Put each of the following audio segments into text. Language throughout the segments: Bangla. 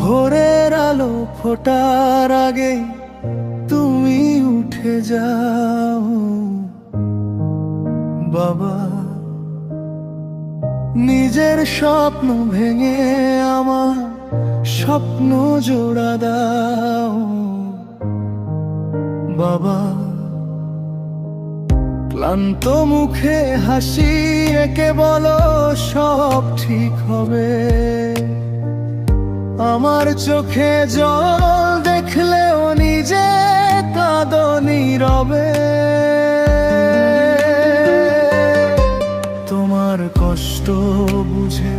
ভোরের আলো ফোটার আগে তুমি উঠে যাও বাবা। নিজের স্বপ্ন ভেঙে আমার স্বপ্ন জোড়া দাও বাবা। ক্লান্ত মুখে হাসি এঁকে বলো সব ঠিক হবে। আমার চোখে জল দেখলেও নিজে কাঁদো নীরবে। তোমার কষ্ট বুঝে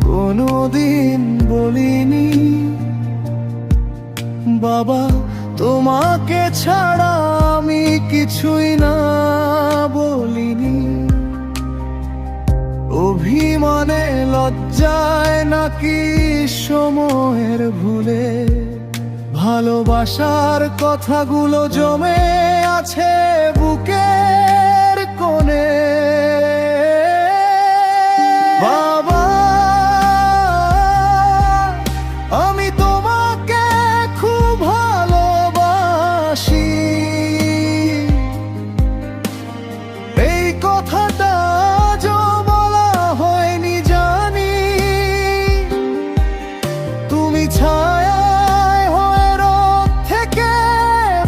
কোনোদিন বলিনি বাবা, তোমাকে ছাড়া আমি কিছুই না বলিনি। অভিমানে লজ্জায় নাকি সময়ের ভুলে ভালোবাসার কথাগুলো জমে আছে বুকের কোণে। বাবা, আমি তোমাকে খুব ভালোবাসি। এই কথাটা বলা হয়নি জানি। তুমি ছায়ায় হয়ে রোদ থেকে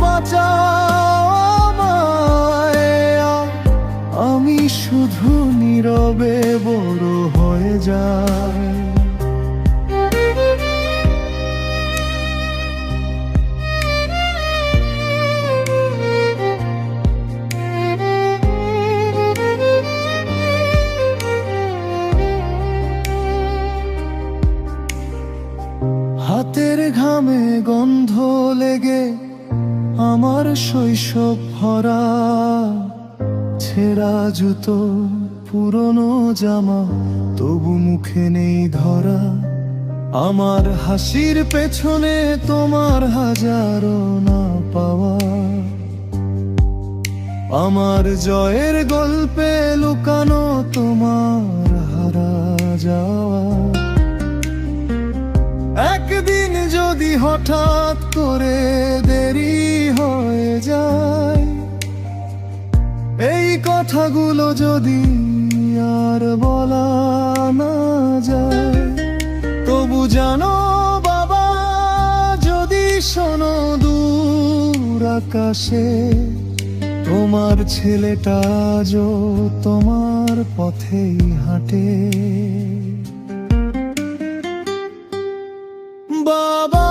বাঁচাও আমায়। আমি শুধু নীরবে বড় হয়ে যাই। হাতের ঘামে গন্ধ লেগে আমার শৈশব ভরা। ছেঁড়া জুতো পুরনো জামা তবু মুখে নেই ধরা। আমার হাসির পেছনে তোমার হাজারো না পাওয়া। আমার জয়ের গল্পে লুকানো তোমার হারা যাওয়া। একদিন যদি হঠাৎ করে দেরি হয়ে যায়, এই কথাগুলো যদি আর বলা না যায়, তবু জানো বাবা, যদি শোনো দূর আকাশে তোমার ছেলেটা আজও তোমার পথেই হাঁটে। বাবা,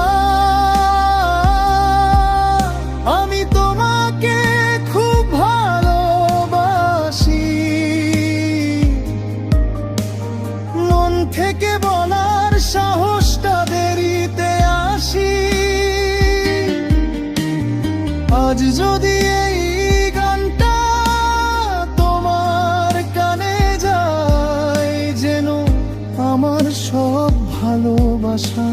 আমি তোমাকে খুব ভালোবাসি। মন থেকে বলার সাহসটা দেরিতে আসি। আজ যদি এই গানটা তোমার কানে যায়, যেন আমার সব ভালোবাসা